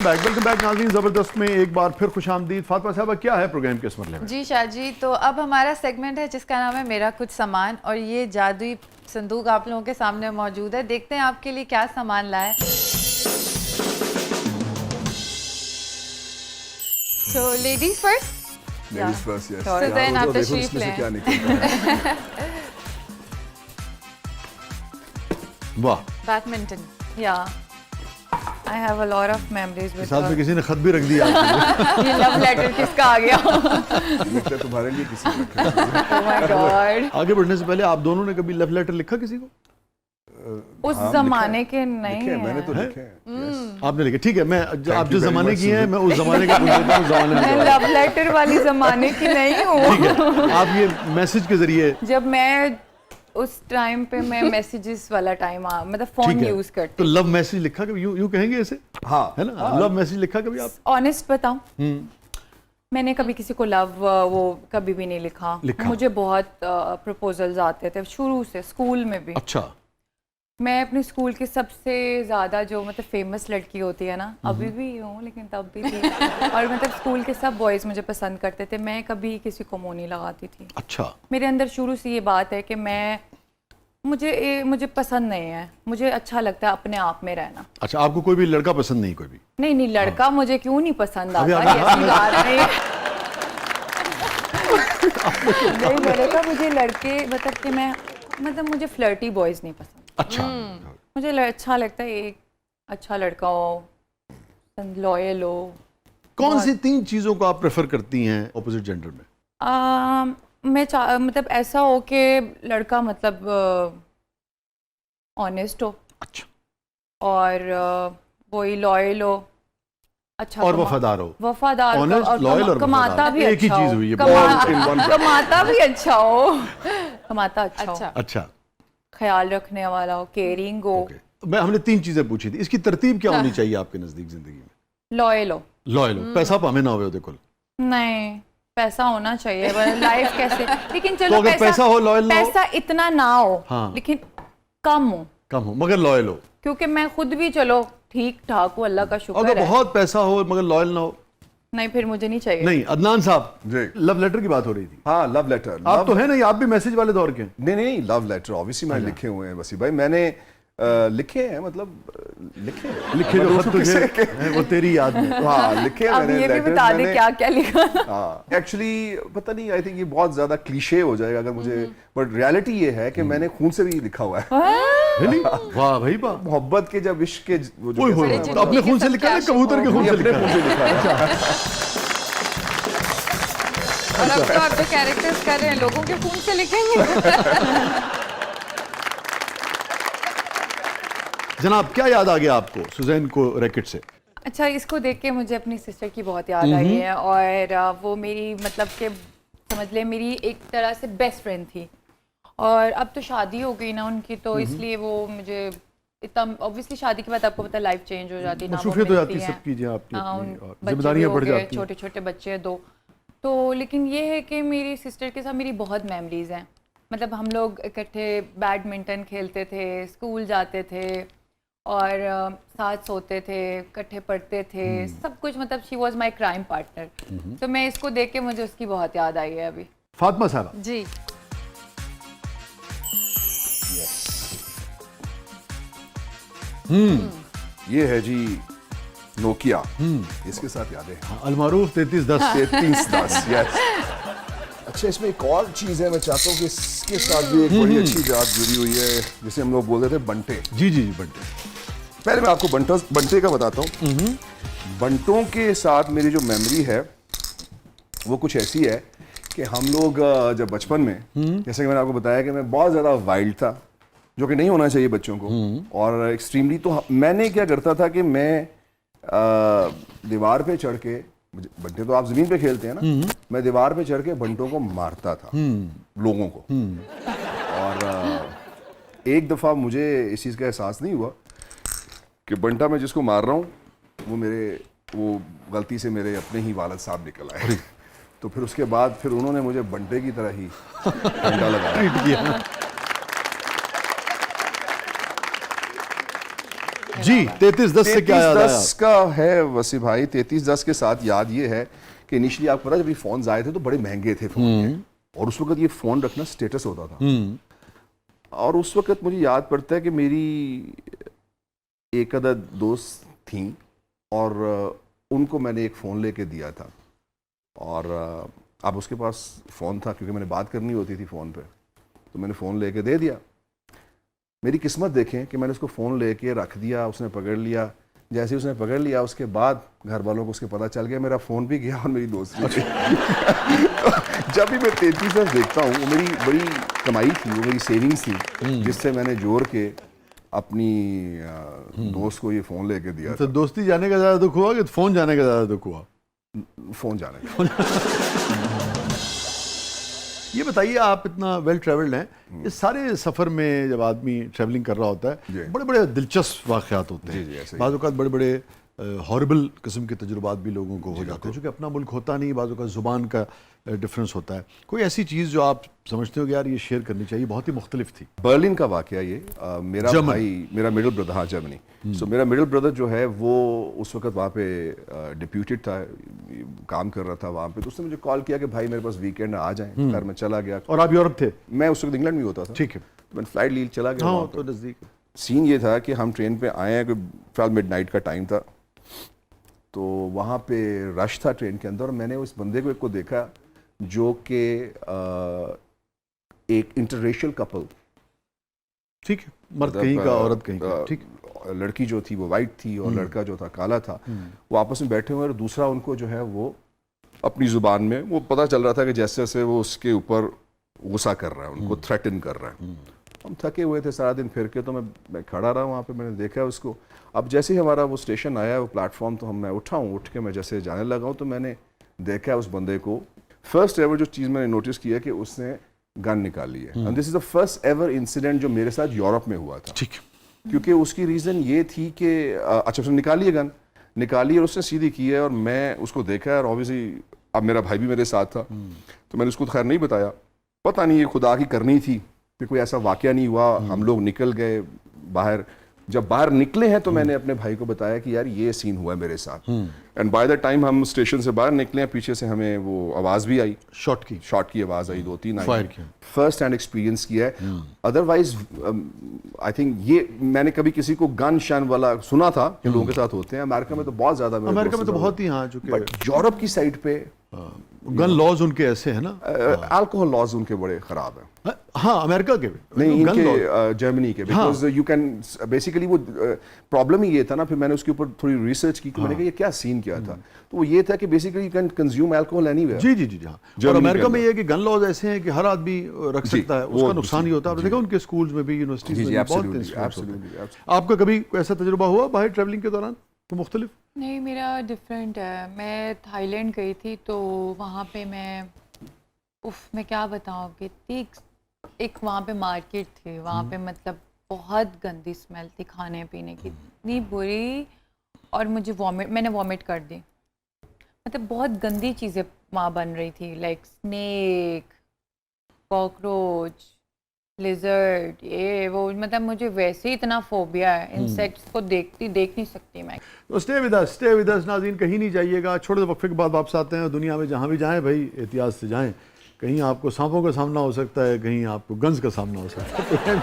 Welcome back नाज़रीन, ज़बरदस्त में एक बार फिर खुशामदीद। फातिमा साहबा, क्या है प्रोग्राम के इस मरले में? जी शाह जी, तो अब हमारा सेगमेंट है जिसका नाम है मेरा कुछ सामान, और ये जादुई संदूक आप लोगों के सामने मौजूद है। देखते हैं आपके लिए क्या सामान लाए। तो ladies first. Ladies first, yes. तो देन आप तशरीफ लें। क्या निकलता है। वाह, बैडमिंटन। या I have a lot of memories with साथ में किसी ने खत भी रख दिया आपके लिए। ये लव लेटर किसका आ गया? लगता है तुम्हारे लिए किसी ने रखा है। Oh my God. आगे बढ़ने से पहले आप दोनों ने कभी लव लेटर लिखा किसी को? उस हाँ, जमाने लिखा के है। नहीं लिखे हैं, है। मैंने तो लिखे हैं। yes। आपने लिखे, ठीक है। मैं आप you जिस very जमाने much, की हैं, सुजीत। मैं उस जमाने का पूछ लेता हूँ, उस जमाने मैं में। लव लेटर वाली जमाने की नहीं हूँ। ठीक है, आप ये मैसेज के जरिए। जब मैं उस टाइम पे मैं मैसेजेस वाला टाइम मतलब ठीक फोन है, यूज तो करती। लव मैसेज लिखा कभी? यूं कहेंगे ऐसे, हाँ, है ना? लव मैसेज लिखा कभी आप? ऑनेस्ट बताऊं, मैंने कभी किसी को लव वो कभी भी नहीं लिखा। मुझे बहुत प्रपोजल्स आते थे शुरू से, स्कूल में भी। अच्छा। मैं अपने स्कूल की सबसे ज़्यादा जो मतलब फेमस लड़की होती है ना, अभी भी हूँ लेकिन तब भी थी, और मतलब स्कूल के सब बॉयज़ मुझे पसंद करते थे। मैं कभी किसी को मुँह नहीं लगाती थी। अच्छा। मेरे अंदर शुरू से ये बात है कि मुझे पसंद नहीं है, मुझे अच्छा लगता है अपने आप में रहना। अच्छा, आपको कोई भी लड़का पसंद नहीं? कोई भी नहीं, लड़का मुझे क्यों नहीं पसंद अभी आता, आगे- ऐसी बात नहीं। नहीं, मैंने कहा मुझे लड़के मतलब मुझे फ्लर्टी बॉयज नहीं पसंद। अच्छा। मुझे अच्छा लगता है एक अच्छा लड़का हो, लॉयल हो। कौन सी 3 चीजों को आप प्रेफर करती हैं ऑपोजिट जेंडर में? मतलब ऐसा हो कि लड़का मतलब ऑनेस्ट हो। अच्छा। और वही लॉयल हो, अच्छा और वफादार हो। वफादार Honest, और loyal और कमाता वफादार। भी एक ही अच्छा चीज हो। हुई है। कमाता भी अच्छा हो। कमाता अच्छा हो, अच्छा। ख्याल रखने वाला हो, केयरिंग हो। हमने 3 चीजें पूछी थी, इसकी तरतीब क्या होनी चाहिए आपके नजदीक जिंदगी में? लॉयल हो। लॉयल हो, पैसा पामे ना हो देखो। नहीं, पैसा होना चाहिए, लाइफ कैसे, लेकिन चलो तो अगर पैसा हो, लॉयल ना हो? पैसा इतना ना हो, हाँ। लेकिन कम हो मगर लॉयल हो। क्योंकि मैं खुद भी चलो ठीक ठाक हूँ, अल्लाह का शुक्र अगर है। बहुत पैसा हो मगर लॉयल ना हो? नहीं, फिर मुझे नहीं चाहिए। नहीं। अदनान साहब, जी। लव लेटर की बात हो रही थी। हाँ, लव लेटर। आप तो है नहीं, आप भी मैसेज वाले दौर के हैं। नहीं, लव लेटर ऑब्वियसली मैंने लिखे हुए हैं वसी भाई। मैंने लिखे हैं, मतलब लिखे जो खत तुझे हैं, वो तेरी याद में। हाँ, लिखे हैं अब मैंने। ये भी letters बता दे मैंने- क्या क्या लिखा। हाँ, एक्चुअली पता नहीं, आई थिंक ये बहुत ज्यादा क्लीशे हो जाएगा अगर मुझे, बट रियलिटी ये है कि मैंने खून से भी लिखा हुआ है। Really? वाह भाई वाह। मोहब्बत के, जब इश्क के वो जो ओए कहते होए, हैं ना, तो अपने खून से लिखा है, कबूतर के खून से अपने लिखा खून है? से लिखा है। और अब तो आप जो कैरेक्टर्स कर रहे हैं लोगों के खून से लिखेंगे। जनाब, क्या याद आ गया आपको सुजैन को रैकेट से? अच्छा, इसको देख के मुझे अपनी सिस्टर की बहुत याद आई है, और वो मेरी मतलब के समझ ले मेरी एक तरह से बेस्ट फ्रेंड थी। और अब तो शादी हो गई ना उनकी, तो इसलिए वो मुझे इतना, ऑब्वियसली शादी के बाद आपको पता है लाइफ चेंज हो जाती है, मसरूफियत हो जाती है सबकी, जी आपकी अपनी, और जिम्मेदारियां बढ़ जाती हैं। छोटे छोटे बच्चे हैं 2। तो लेकिन ये है कि मेरी सिस्टर के साथ मेरी बहुत मेमोरीज हैं। मतलब हम लोग इकट्ठे बैडमिंटन खेलते थे, स्कूल जाते थे, और साथ सोते थे, इकट्ठे पढ़ते थे, सब कुछ। मतलब she was my crime partner. तो मैं इसको देख के मुझे उसकी बहुत याद आई है अभी। फातिमा साहब जी, ये है जी नोकिया, इसके साथ यादें हैं। अलमारूफ 3310। 3310, यस। अच्छा, इसमें एक और चीज है, मैं चाहता हूँ कि इसके साथ भी एक बड़ी अच्छी याद जुड़ी हुई है, जिसे हम लोग बोलते थे बंटे। जी जी जी, बंटे। पहले मैं आपको बंटे का बताता हूँ। बंटों के साथ मेरी जो मेमोरी है वो कुछ ऐसी है कि हम लोग जब बचपन में, जैसे कि मैंने आपको बताया कि मैं बहुत ज़्यादा वाइल्ड था, जो कि नहीं होना चाहिए बच्चों को, और एक्सट्रीमली। तो मैंने क्या करता था कि मैं दीवार पे चढ़ के, बंटे तो आप ज़मीन पे खेलते हैं ना, मैं दीवार पे चढ़ के बंटों को मारता था, लोगों को। और एक दफ़ा मुझे इस चीज़ का एहसास नहीं हुआ कि बंटा मैं जिसको मार रहा हूँ वो गलती से मेरे अपने ही वालिद साहब निकल आए। तो फिर उसके बाद फिर उन्होंने मुझे बंटे की तरह ही डंडा लगाया। ट्रीट किया। जी 3310 से क्या याद आया? 3310 का है वसी भाई। 3310 के साथ याद ये है कि इनिशियली आपको पता जब ये फोन आए थे तो बड़े महंगे थे फोन, और उस वक्त ये फोन रखना स्टेटस होता था। और उस वक्त मुझे याद पड़ता है कि मेरी एक आधा दोस्त थी और उनको मैंने एक फ़ोन लेके दिया था, और अब उसके पास फ़ोन था क्योंकि मैंने बात करनी होती थी फ़ोन पे, तो मैंने फ़ोन लेके दे दिया। मेरी किस्मत देखें कि मैंने उसको फ़ोन लेके रख दिया, उसने पकड़ लिया। जैसे ही उसने पकड़ लिया उसके बाद घर वालों को उसके पता चल गया, मेरा फ़ोन भी गया और मेरी दोस्त भी गई। तो जब भी मैं 3310 देखता हूँ, वो मेरी बड़ी कमाई थी, वो मेरी सेविंग्स थी जिससे मैंने जोड़ के अपनी दोस्त को ये फ़ोन लेके दिया तो दोस्ती जाने का ज़्यादा दुख हुआ कि फ़ोन जाने का ज़्यादा दुख हुआ? फ़ोन जाने का। ये बताइए, आप इतना वेल ट्रैवल्ड हैं, इस सारे सफ़र में जब आदमी ट्रैवलिंग कर रहा होता है बड़े बड़े दिलचस्प वाक़यात होते हैं, बाज़ औक़ात बड़े बड़े हॉरिबल किस्म के तजुर्बात भी लोगों को हो जाते हैं, क्योंकि अपना मुल्क होता नहीं, बाज़ औक़ात ज़ुबान का डिफरेंस होता है। कोई ऐसी चीज़ जो आप समझते हो कि यार ये शेयर करनी चाहिए, बहुत ही मुख्तलिफ थी? बर्लिन का वाक़या ये, मेरा भाई, मेरा मिडिल ब्रदर, हाँ जर्मनी। सो मेरा मिडिल ब्रदर जो है वो उस वक्त वहाँ पे डिप्यूटेड था, काम कर रहा था वहाँ पे। तो उसने मुझे कॉल किया कि भाई मेरे पास वीकेंड आ जाएं। घर में चला गया। और आप यूरोप थे? मैं उस वक्त इंग्लैंड में होता था। ठीक है। मैंने फ्लाइट ली, चला गया। हाँ, तो नज़दीक। सीन ये था कि हम ट्रेन पे आए हैं, कोई मिडनाइट का टाइम था, तो वहाँ पे रश था ट्रेन के अंदर, और मैंने उस बंदे को एक को देखा जो कि एक इंटररेशियल कपल, ठीक है, मर्द कहीं का औरत कहीं का, ठीक, लड़की जो थी वो वाइट थी और लड़का जो था काला था, वो आपस में बैठे हुए, और दूसरा उनको जो है वो अपनी ज़ुबान में, वो पता चल रहा था कि जैसे जैसे वो उसके ऊपर गुस्सा कर रहा है, उनको थ्रेटन कर रहा है। हम थके हुए थे सारा दिन फिर के, तो मैं खड़ा रहा वहाँ पे, मैंने देखा उसको। अब जैसे ही हमारा वो स्टेशन आया, वो प्लेटफॉर्म, तो मैं उठ के मैं जैसे जाने लगा हूँ, तो मैंने देखा उस बंदे को, फर्स्ट एवर जो चीज़ मैंने नोटिस की है कि उसने गन निकाली है। And this is the first ever incident जो मेरे साथ यूरोप में हुआ था। ठीक। क्योंकि उसकी रीज़न ये थी कि अच्छा, उसने निकाली है गन, निकाली और उसने सीधी की है, और मैं उसको देखा है, और ऑब्वियसली अब मेरा भाई भी मेरे साथ था, तो मैंने उसको खैर नहीं बताया, पता नहीं ये खुदा की करनी थी कि कोई ऐसा वाकया नहीं हुआ। हम लोग निकल गए बाहर, जब बाहर निकले हैं तो मैंने अपने भाई को बताया कि यार ये सीन हुआ है मेरे साथ। एंड बाय द टाइम हम स्टेशन से बाहर निकले हैं, पीछे से हमें वो आवाज़ भी आई, शॉट की आवाज़ आई, 2-3 आई। फर्स्ट हैंड एक्सपीरियंस किया है। अदरवाइज आई थिंक ये मैंने कभी किसी को गन शन वाला सुना था कि लोगों के साथ होते हैं, अमेरिका में तो बहुत ज़्यादा, अमेरिका में तो बहुत ही, हाँ, बट यूरोप की साइड पे गन लॉज उनके ऐसे है ना, अल्कोहल लॉज उनके बड़े ख़राब हैं। हाँ, अमेरिका के नहीं, इनके जर्मनी के, बिकॉज यू कैन बेसिकली, वो प्रॉब्लम ही ये था ना, फिर मैंने उसके ऊपर थोड़ी रिसर्च की कि मैंने कहा ये क्या सीन क्या था, तो वो ये था कि basically you can consume alcohol anywhere. जी जी जी हाँ। और अमेरिका में ये है कि गन लॉज ऐसे हैं कि हर आदमी रख सकता है, उसका नुकसान ही होता है। देखा उनके स्कूल्स में भी, यूनिवर्सिटीज में बहुत। आपका कभी ऐसा तजुर्बा हुआ बाहर ट्रैवलिंग के दौरान तो मुख्तलिफ? नहीं, मेरा डिफरेंट है। मैं थाईलैंड गई थी, तो वहाँ पे मैं क्या बताऊँ कि एक वहाँ पे मार्केट थी, वहाँ पे मतलब बहुत गंदी स्मेल थी खाने पीने की, इतनी बुरी, और मैंने वॉमिट कर दी। मतलब बहुत गंदी चीज़ें वहाँ बन रही थी, लाइक स्नेक, कॉकरोच, लिजर्ड, ये वो, मतलब मुझे वैसे ही इतना फोबिया है इंसेक्ट्स को, देख नहीं सकती मैं। तो स्टे विद अस नाज़रीन, कहीं नहीं जाइएगा, छोटे वक्फे के बाद वापस आते हैं। दुनिया में जहाँ भी जाएं भाई एहतियात से जाएं, कहीं आपको सांपों का सामना हो सकता है, कहीं आपको गन्स का सामना हो सकता है।